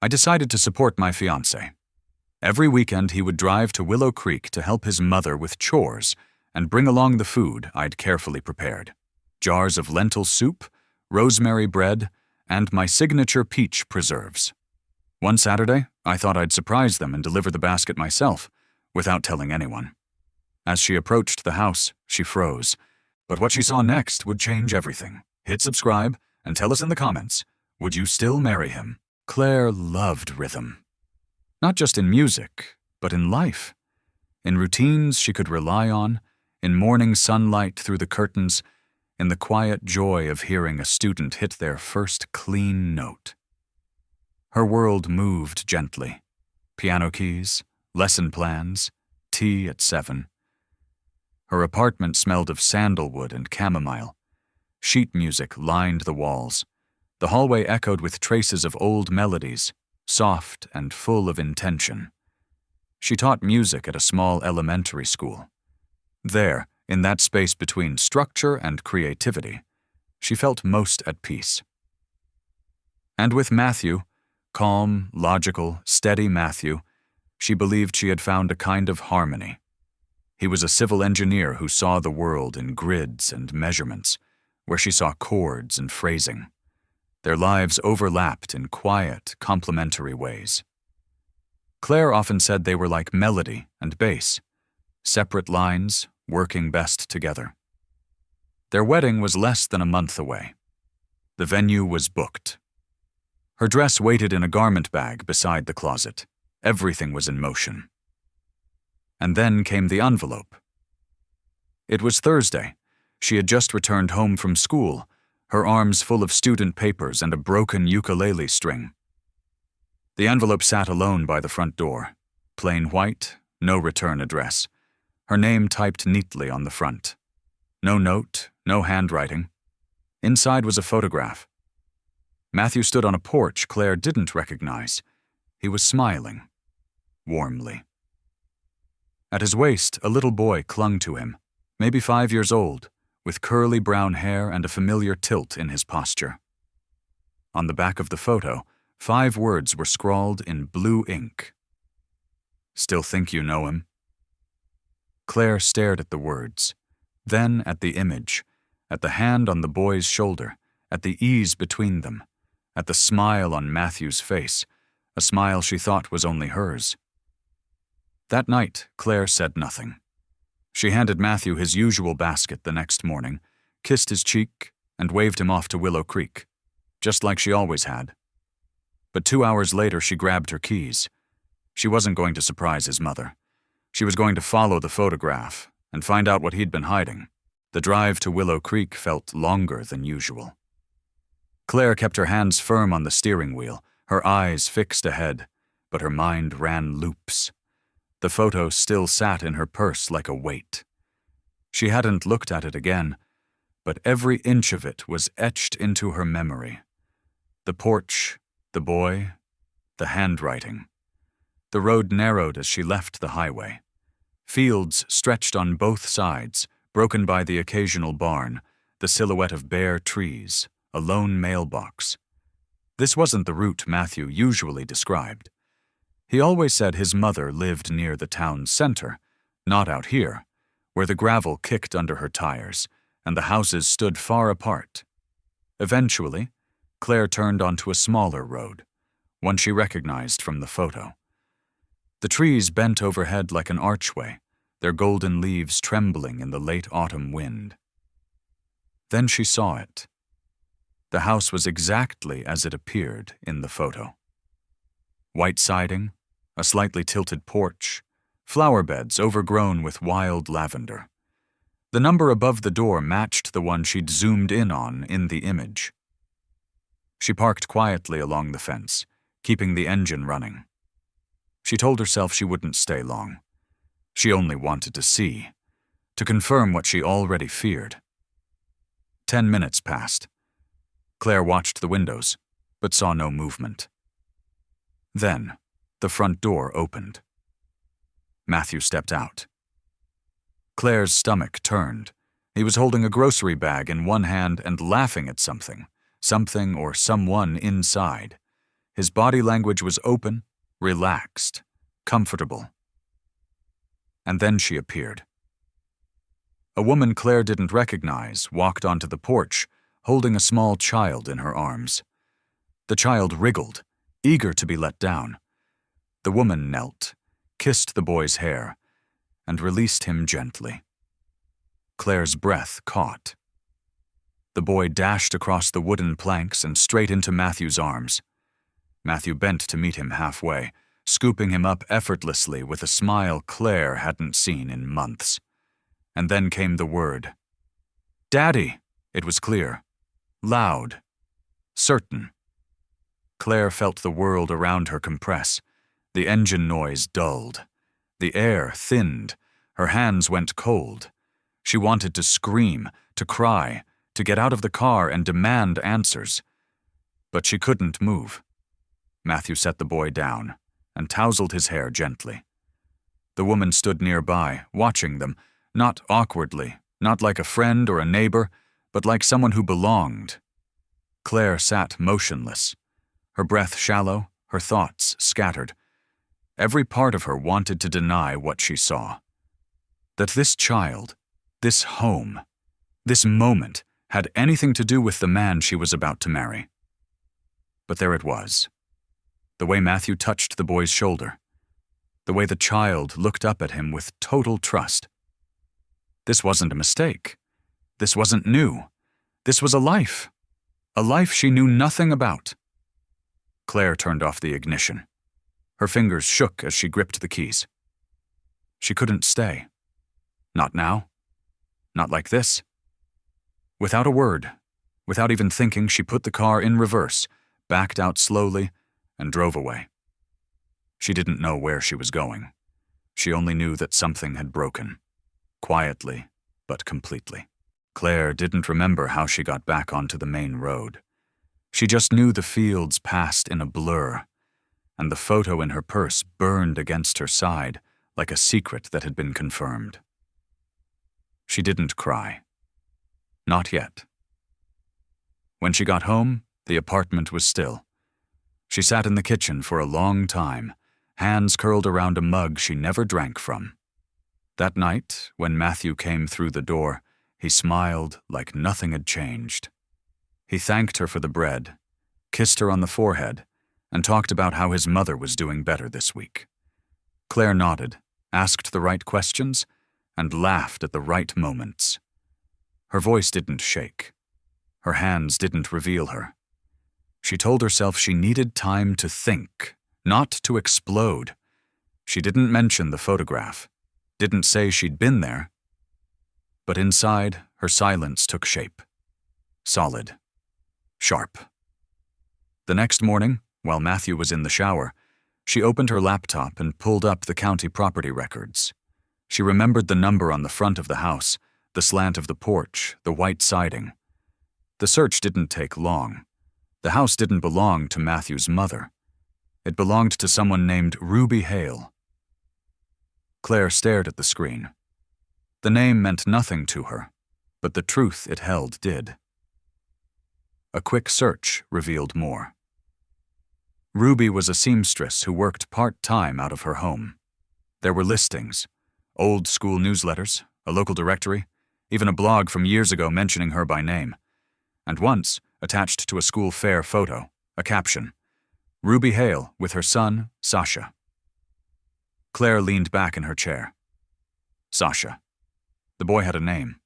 I decided to support my fiancé. Every weekend he would drive to Willow Creek to help his mother with chores and bring along the food I'd carefully prepared. Jars of lentil soup, rosemary bread, and my signature peach preserves. One Saturday, I thought I'd surprise them and deliver the basket myself, without telling anyone. As she approached the house, she froze. But what she saw next would change everything. Hit subscribe and tell us in the comments, would you still marry him? Claire loved rhythm. Not just in music, but in life. In routines she could rely on, in morning sunlight through the curtains, in the quiet joy of hearing a student hit their first clean note. Her world moved gently. Piano keys, lesson plans, tea at 7. Her apartment smelled of sandalwood and chamomile. Sheet music lined the walls. The hallway echoed with traces of old melodies, soft and full of intention. She taught music at a small elementary school. There, in that space between structure and creativity, she felt most at peace. And with Matthew, calm, logical, steady Matthew, she believed she had found a kind of harmony. He was a civil engineer who saw the world in grids and measurements, where she saw chords and phrasing. Their lives overlapped in quiet, complementary ways. Claire often said they were like melody and bass, separate lines working best together. Their wedding was less than a month away. The venue was booked. Her dress waited in a garment bag beside the closet. Everything was in motion. And then came the envelope. It was Thursday. She had just returned home from school, her arms full of student papers and a broken ukulele string. The envelope sat alone by the front door, plain white, no return address, her name typed neatly on the front. No note, no handwriting. Inside was a photograph. Matthew stood on a porch Claire didn't recognize. He was smiling, warmly. At his waist, a little boy clung to him, maybe 5 years old, with curly brown hair and a familiar tilt in his posture. On the back of the photo, 5 words were scrawled in blue ink. "Still think you know him?" Claire stared at the words, then at the image, at the hand on the boy's shoulder, at the ease between them, at the smile on Matthew's face, a smile she thought was only hers. That night, Claire said nothing. She handed Matthew his usual basket the next morning, kissed his cheek, and waved him off to Willow Creek, just like she always had. But 2 hours later, she grabbed her keys. She wasn't going to surprise his mother. She was going to follow the photograph and find out what he'd been hiding. The drive to Willow Creek felt longer than usual. Claire kept her hands firm on the steering wheel, her eyes fixed ahead, but her mind ran loops. The photo still sat in her purse like a weight. She hadn't looked at it again, but every inch of it was etched into her memory. The porch, the boy, the handwriting. The road narrowed as she left the highway. Fields stretched on both sides, broken by the occasional barn, the silhouette of bare trees, a lone mailbox. This wasn't the route Matthew usually described. He always said his mother lived near the town's center, not out here, where the gravel kicked under her tires and the houses stood far apart. Eventually, Claire turned onto a smaller road, one she recognized from the photo. The trees bent overhead like an archway, their golden leaves trembling in the late autumn wind. Then she saw it. The house was exactly as it appeared in the photo. White siding, a slightly tilted porch, flower beds overgrown with wild lavender. The number above the door matched the one she'd zoomed in on in the image. She parked quietly along the fence, keeping the engine running. She told herself she wouldn't stay long. She only wanted to see, to confirm what she already feared. 10 minutes passed. Claire watched the windows, but saw no movement. Then, the front door opened. Matthew stepped out. Claire's stomach turned. He was holding a grocery bag in one hand and laughing at something or someone inside. His body language was open, relaxed, comfortable. And then she appeared. A woman Claire didn't recognize walked onto the porch, holding a small child in her arms. The child wriggled, eager to be let down. The woman knelt, kissed the boy's hair, and released him gently. Claire's breath caught. The boy dashed across the wooden planks and straight into Matthew's arms. Matthew bent to meet him halfway, scooping him up effortlessly with a smile Claire hadn't seen in months. And then came the word. "Daddy!" It was clear, loud, certain. Claire felt the world around her compress. The engine noise dulled. The air thinned. Her hands went cold. She wanted to scream, to cry, to get out of the car and demand answers. But she couldn't move. Matthew set the boy down and tousled his hair gently. The woman stood nearby, watching them, not awkwardly, not like a friend or a neighbor, but like someone who belonged. Claire sat motionless, her breath shallow, her thoughts scattered. Every part of her wanted to deny what she saw. That this child, this home, this moment had anything to do with the man she was about to marry. But there it was. The way Matthew touched the boy's shoulder. The way the child looked up at him with total trust. This wasn't a mistake. This wasn't new. This was a life she knew nothing about. Claire turned off the ignition. Her fingers shook as she gripped the keys. She couldn't stay. Not now. Not like this. Without a word, without even thinking, she put the car in reverse, backed out slowly, and drove away. She didn't know where she was going. She only knew that something had broken. Quietly, but completely. Claire didn't remember how she got back onto the main road. She just knew the fields passed in a blur, and the photo in her purse burned against her side like a secret that had been confirmed. She didn't cry. Not yet. When she got home, the apartment was still. She sat in the kitchen for a long time, hands curled around a mug she never drank from. That night, when Matthew came through the door, he smiled like nothing had changed. He thanked her for the bread, kissed her on the forehead, and talked about how his mother was doing better this week. Claire nodded, asked the right questions, and laughed at the right moments. Her voice didn't shake. Her hands didn't reveal her. She told herself she needed time to think, not to explode. She didn't mention the photograph, didn't say she'd been there. But inside, her silence took shape. Solid. Sharp. The next morning, while Matthew was in the shower, she opened her laptop and pulled up the county property records. She remembered the number on the front of the house, the slant of the porch, the white siding. The search didn't take long. The house didn't belong to Matthew's mother. It belonged to someone named Ruby Hale. Claire stared at the screen. The name meant nothing to her, but the truth it held did. A quick search revealed more. Ruby was a seamstress who worked part-time out of her home. There were listings, old school newsletters, a local directory, even a blog from years ago mentioning her by name. And once, attached to a school fair photo, a caption, "Ruby Hale with her son, Sasha." Claire leaned back in her chair. Sasha. The boy had a name,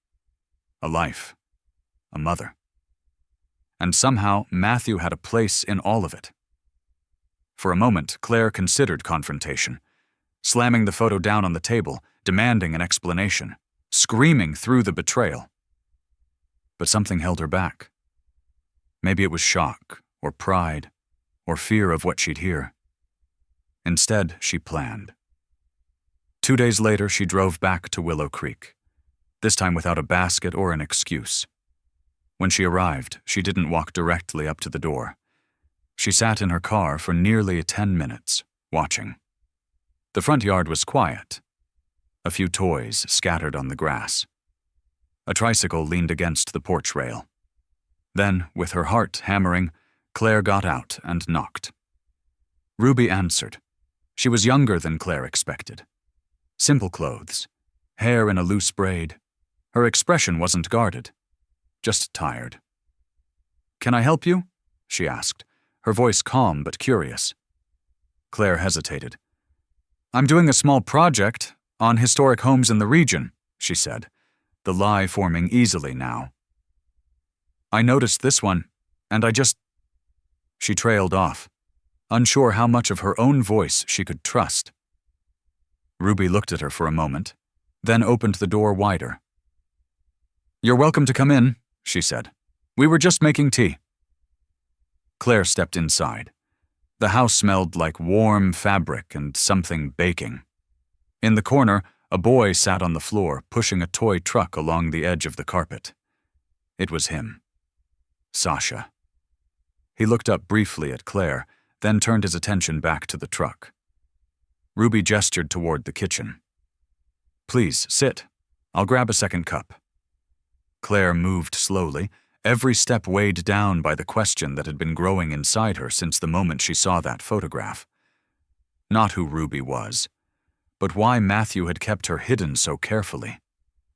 a life, a mother. And somehow Matthew had a place in all of it. For a moment, Claire considered confrontation, slamming the photo down on the table, demanding an explanation, screaming through the betrayal. But something held her back. Maybe it was shock, or pride, or fear of what she'd hear. Instead, she planned. 2 days later, she drove back to Willow Creek, this time without a basket or an excuse. When she arrived, she didn't walk directly up to the door. She sat in her car for nearly 10 minutes, watching. The front yard was quiet. A few toys scattered on the grass. A tricycle leaned against the porch rail. Then, with her heart hammering, Claire got out and knocked. Ruby answered. She was younger than Claire expected. Simple clothes, hair in a loose braid. Her expression wasn't guarded, just tired. "Can I help you?" she asked, her voice calm but curious. Claire hesitated. "I'm doing a small project on historic homes in the region," she said, the lie forming easily now. "I noticed this one, and She trailed off, unsure how much of her own voice she could trust. Ruby looked at her for a moment, then opened the door wider. "You're welcome to come in," she said. "We were just making tea." Claire stepped inside. The house smelled like warm fabric and something baking. In the corner, a boy sat on the floor, pushing a toy truck along the edge of the carpet. It was him. Sasha. He looked up briefly at Claire, then turned his attention back to the truck. Ruby gestured toward the kitchen. "Please, sit. I'll grab a second cup." Claire moved slowly, every step weighed down by the question that had been growing inside her since the moment she saw that photograph. Not who Ruby was, but why Matthew had kept her hidden so carefully.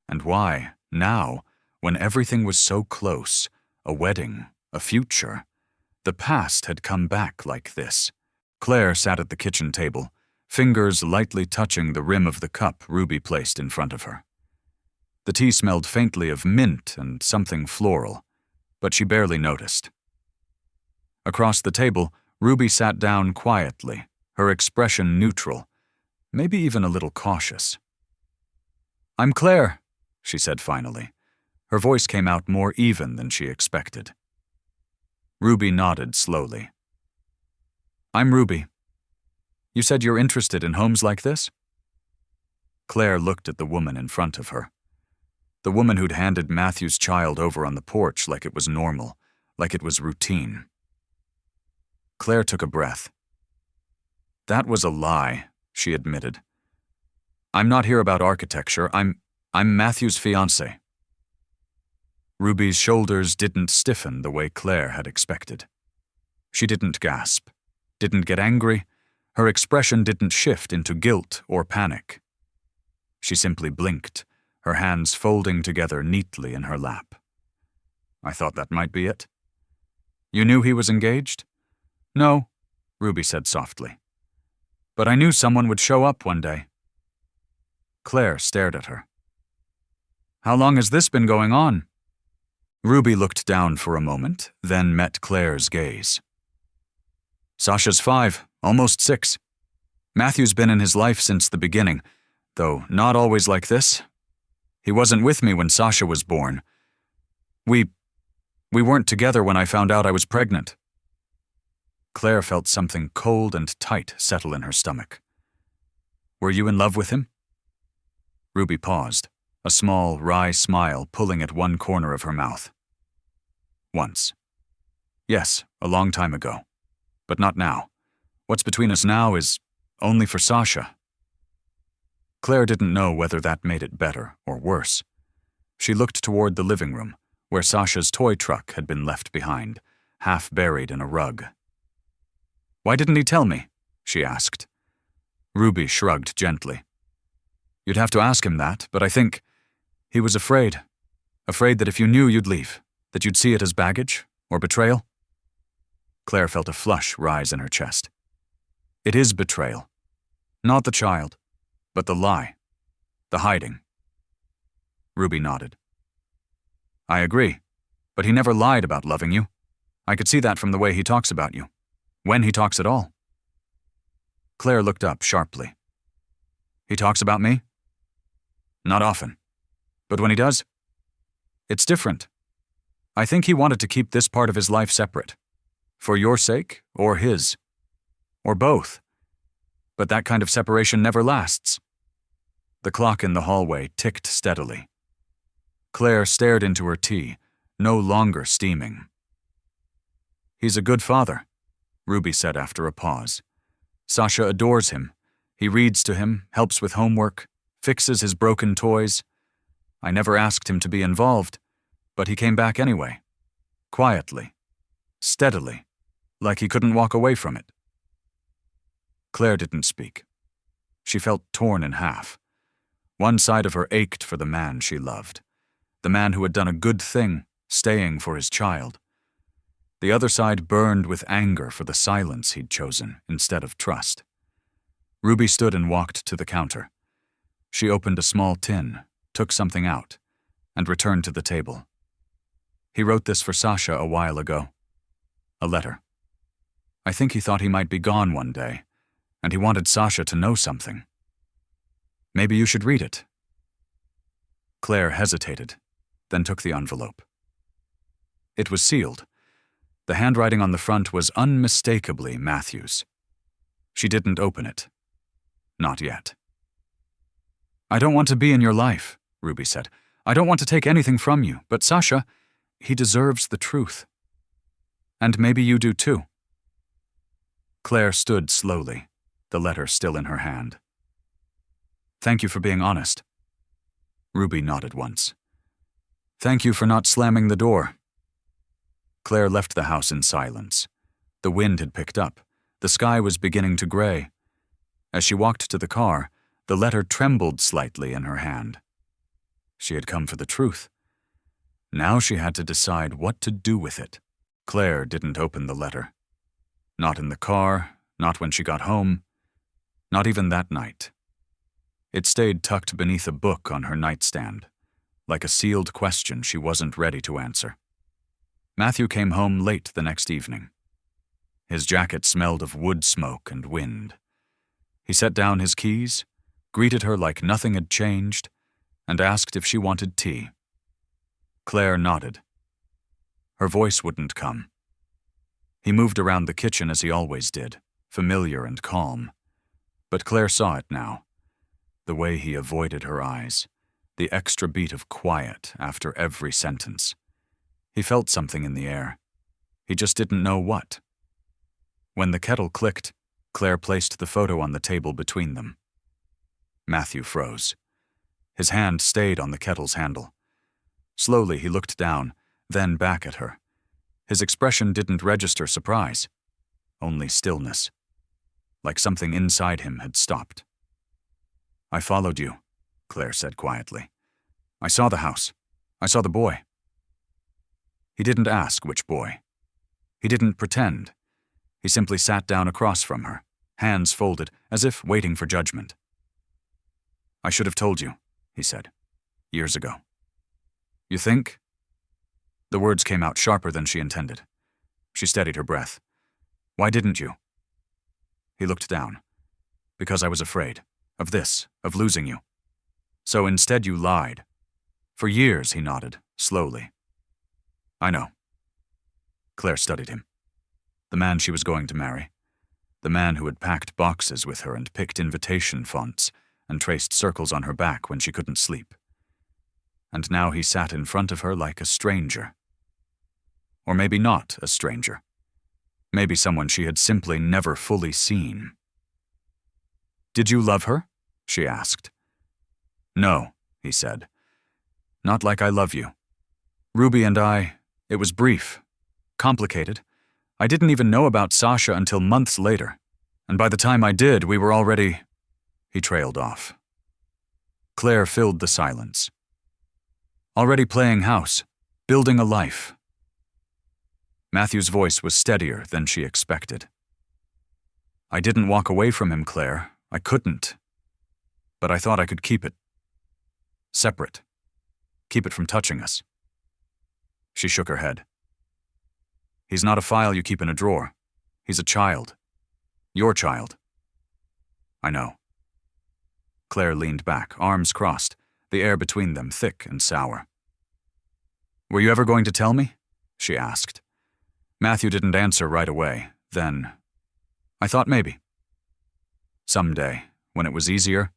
And why, now, when everything was so close, a wedding, a future, the past had come back like this. Claire sat at the kitchen table, fingers lightly touching the rim of the cup Ruby placed in front of her. The tea smelled faintly of mint and something floral, but she barely noticed. Across the table, Ruby sat down quietly, her expression neutral, maybe even a little cautious. "I'm Claire," she said finally. Her voice came out more even than she expected. Ruby nodded slowly. "I'm Ruby. You said you're interested in homes like this?" Claire looked at the woman in front of her. The woman who'd handed Matthew's child over on the porch like it was normal, like it was routine. Claire took a breath. "That was a lie," she admitted. "I'm not here about architecture. I'm Matthew's fiancé." Ruby's shoulders didn't stiffen the way Claire had expected. She didn't gasp, didn't get angry. Her expression didn't shift into guilt or panic. She simply blinked, her hands folding together neatly in her lap. "I thought that might be it." "You knew he was engaged?" "No," Ruby said softly. "But I knew someone would show up one day." Claire stared at her. "How long has this been going on?" Ruby looked down for a moment, then met Claire's gaze. "Sasha's 5, almost 6. Matthew's been in his life since the beginning, though not always like this. He wasn't with me when Sasha was born. We weren't together when I found out I was pregnant." Claire felt something cold and tight settle in her stomach. "Were you in love with him?" Ruby paused, a small, wry smile pulling at one corner of her mouth. "Once. Yes, a long time ago. But not now. What's between us now is only for Sasha." Claire didn't know whether that made it better or worse. She looked toward the living room, where Sasha's toy truck had been left behind, half buried in a rug. "Why didn't he tell me?" she asked. Ruby shrugged gently. "You'd have to ask him that, but I think he was afraid. Afraid that if you knew, you'd leave, that you'd see it as baggage or betrayal." Claire felt a flush rise in her chest. "It is betrayal. Not the child, but the lie, the hiding." Ruby nodded. "I agree, but he never lied about loving you. I could see that from the way he talks about you, when he talks at all." Claire looked up sharply. "He talks about me?" "Not often. But when he does, it's different. I think he wanted to keep this part of his life separate. For your sake, or his. Or both. But that kind of separation never lasts." The clock in the hallway ticked steadily. Claire stared into her tea, no longer steaming. "He's a good father," Ruby said after a pause. "Sasha adores him. He reads to him, helps with homework, fixes his broken toys. I never asked him to be involved, but he came back anyway. Quietly. Steadily. Like he couldn't walk away from it." Claire didn't speak. She felt torn in half. One side of her ached for the man she loved, the man who had done a good thing, staying for his child. The other side burned with anger for the silence he'd chosen instead of trust. Ruby stood and walked to the counter. She opened a small tin, took something out, and returned to the table. He wrote this for Sasha a while ago. A letter. I think he thought he might be gone one day, and he wanted Sasha to know something. Maybe you should read it. Claire hesitated, then took the envelope. It was sealed. The handwriting on the front was unmistakably Matthew's. She didn't open it. Not yet. I don't want to be in your life, Ruby said. I don't want to take anything from you, but Sasha, he deserves the truth. And maybe you do too. Claire stood slowly, the letter still in her hand. Thank you for being honest. Ruby nodded once. Thank you for not slamming the door. Claire left the house in silence. The wind had picked up. The sky was beginning to gray. As she walked to the car, the letter trembled slightly in her hand. She had come for the truth. Now she had to decide what to do with it. Claire didn't open the letter. Not in the car, not when she got home, not even that night. It stayed tucked beneath a book on her nightstand, like a sealed question she wasn't ready to answer. Matthew came home late the next evening. His jacket smelled of wood smoke and wind. He set down his keys, greeted her like nothing had changed, and asked if she wanted tea. Claire nodded. Her voice wouldn't come. He moved around the kitchen as he always did, familiar and calm. But Claire saw it now. The way he avoided her eyes, the extra beat of quiet after every sentence. He felt something in the air. He just didn't know what. When the kettle clicked, Claire placed the photo on the table between them. Matthew froze. His hand stayed on the kettle's handle. Slowly he looked down, then back at her. His expression didn't register surprise, only stillness, like something inside him had stopped. I followed you, Claire said quietly. I saw the house. I saw the boy. He didn't ask which boy. He didn't pretend. He simply sat down across from her, hands folded, as if waiting for judgment. I should have told you, he said, years ago. You think? The words came out sharper than she intended. She steadied her breath. Why didn't you? He looked down. Because I was afraid. Of this, of losing you. So instead you lied. For years, he nodded, slowly. I know. Claire studied him. The man she was going to marry. The man who had packed boxes with her and picked invitation fonts and traced circles on her back when she couldn't sleep. And now he sat in front of her like a stranger. Or maybe not a stranger. Maybe someone she had simply never fully seen. Did you love her? She asked. No, he said. Not like I love you. Ruby and I, it was brief, complicated. I didn't even know about Sasha until months later, and by the time I did, we were already... He trailed off. Claire filled the silence. Already playing house, building a life. Matthew's voice was steadier than she expected. I didn't walk away from him, Claire. I couldn't. But I thought I could keep it separate. Keep it from touching us. She shook her head. He's not a file you keep in a drawer. He's a child. Your child. I know. Claire leaned back, arms crossed, the air between them thick and sour. Were you ever going to tell me? She asked. Matthew didn't answer right away. Then, I thought maybe. Someday, when it was easier.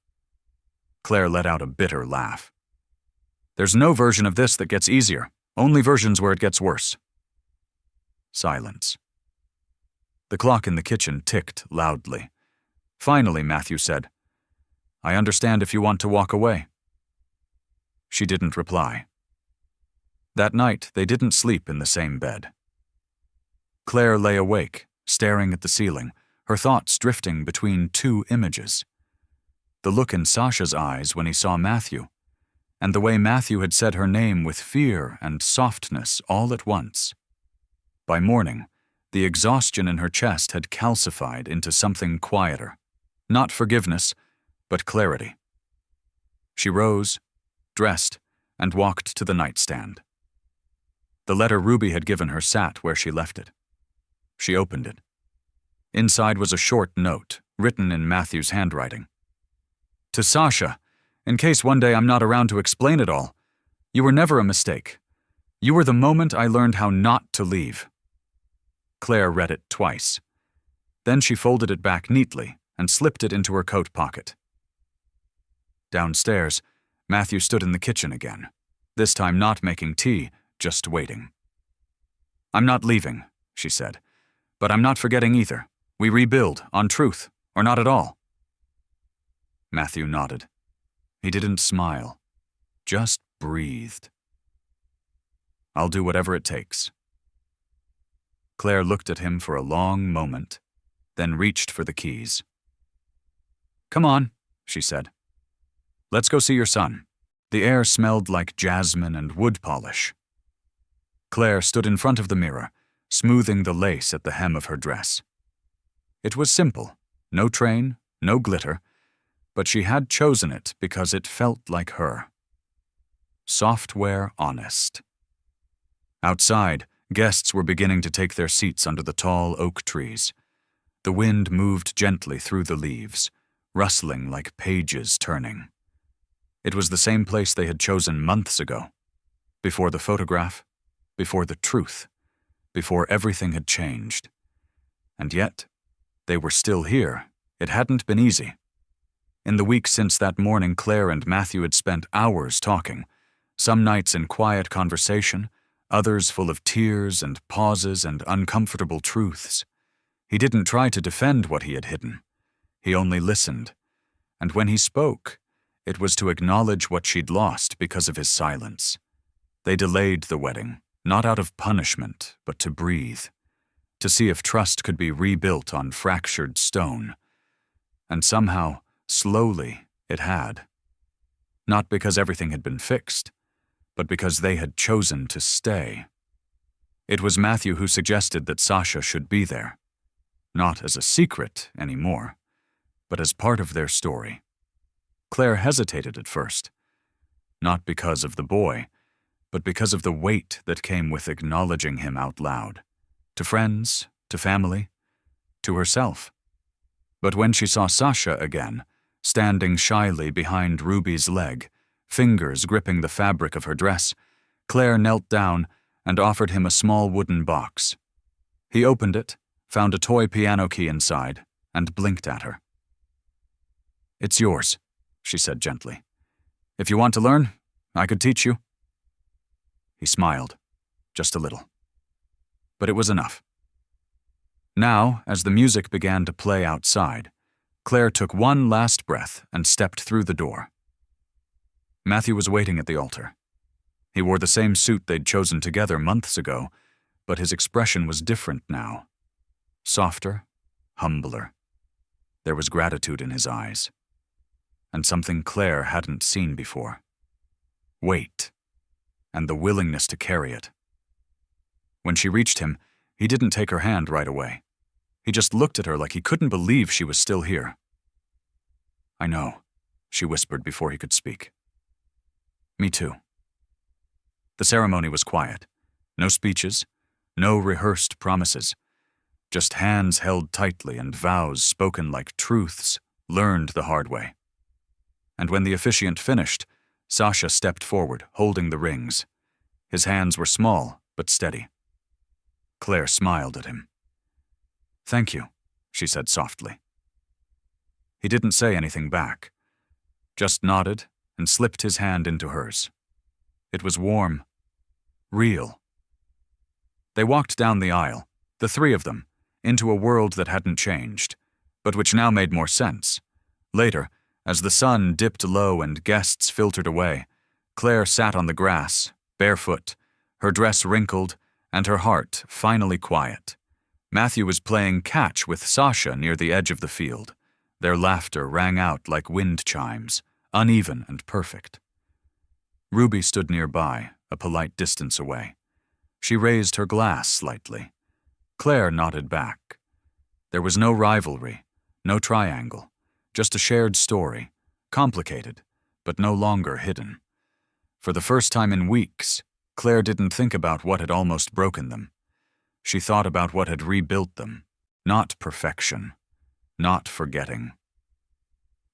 Claire let out a bitter laugh. There's no version of this that gets easier, only versions where it gets worse. Silence. The clock in the kitchen ticked loudly. Finally, Matthew said, I understand if you want to walk away. She didn't reply. That night, they didn't sleep in the same bed. Claire lay awake, staring at the ceiling, her thoughts drifting between two images. The look in Sasha's eyes when he saw Matthew, and the way Matthew had said her name with fear and softness all at once. By morning, the exhaustion in her chest had calcified into something quieter. Not forgiveness, but clarity. She rose, dressed, and walked to the nightstand. The letter Ruby had given her sat where she left it. She opened it. Inside was a short note, written in Matthew's handwriting. To Sasha, in case one day I'm not around to explain it all, you were never a mistake. You were the moment I learned how not to leave. Claire read it twice. Then she folded it back neatly and slipped it into her coat pocket. Downstairs, Matthew stood in the kitchen again, this time not making tea, just waiting. I'm not leaving, she said, but I'm not forgetting either. We rebuild, on truth, or not at all. Matthew nodded. He didn't smile, just breathed. I'll do whatever it takes. Claire looked at him for a long moment, then reached for the keys. Come on, she said. Let's go see your son. The air smelled like jasmine and wood polish. Claire stood in front of the mirror, smoothing the lace at the hem of her dress. It was simple, no train, no glitter, but she had chosen it because it felt like her. Software honest. Outside, guests were beginning to take their seats under the tall oak trees. The wind moved gently through the leaves, rustling like pages turning. It was the same place they had chosen months ago, before the photograph, before the truth, before everything had changed. And yet, they were still here. It hadn't been easy. In the weeks since that morning, Claire and Matthew had spent hours talking, some nights in quiet conversation, others full of tears and pauses and uncomfortable truths. He didn't try to defend what he had hidden. He only listened. And when he spoke, it was to acknowledge what she'd lost because of his silence. They delayed the wedding, not out of punishment, but to breathe, to see if trust could be rebuilt on fractured stone. And somehow, slowly, it had. Not because everything had been fixed, but because they had chosen to stay. It was Matthew who suggested that Sasha should be there, not as a secret anymore, but as part of their story. Claire hesitated at first, not because of the boy, but because of the weight that came with acknowledging him out loud, to friends, to family, to herself. But when she saw Sasha again, standing shyly behind Ruby's leg, fingers gripping the fabric of her dress, Claire knelt down and offered him a small wooden box. He opened it, found a toy piano key inside, and blinked at her. It's yours, she said gently. If you want to learn, I could teach you. He smiled, just a little. But it was enough. Now, as the music began to play outside, Claire took one last breath and stepped through the door. Matthew was waiting at the altar. He wore the same suit they'd chosen together months ago, but his expression was different now. Softer, humbler. There was gratitude in his eyes. And something Claire hadn't seen before. Weight, and the willingness to carry it. When she reached him, he didn't take her hand right away. He just looked at her like he couldn't believe she was still here. I know, she whispered before he could speak. Me too. The ceremony was quiet. No speeches, no rehearsed promises. Just hands held tightly and vows spoken like truths, learned the hard way. And when the officiant finished, Sasha stepped forward, holding the rings. His hands were small, but steady. Claire smiled at him. Thank you, she said softly. He didn't say anything back, just nodded and slipped his hand into hers. It was warm, real. They walked down the aisle, the three of them, into a world that hadn't changed, but which now made more sense. Later, as the sun dipped low and guests filtered away, Claire sat on the grass, barefoot, her dress wrinkled, and her heart finally quiet. Matthew was playing catch with Sasha near the edge of the field. Their laughter rang out like wind chimes, uneven and perfect. Ruby stood nearby, a polite distance away. She raised her glass slightly. Claire nodded back. There was no rivalry, no triangle, just a shared story, complicated, but no longer hidden. For the first time in weeks, Claire didn't think about what had almost broken them. She thought about what had rebuilt them, not perfection, not forgetting,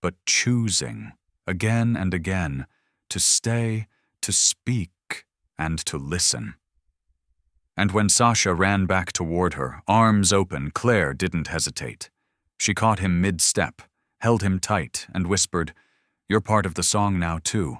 but choosing, again and again, to stay, to speak, and to listen. And when Sasha ran back toward her, arms open, Claire didn't hesitate. She caught him mid-step, held him tight, and whispered, "You're part of the song now, too.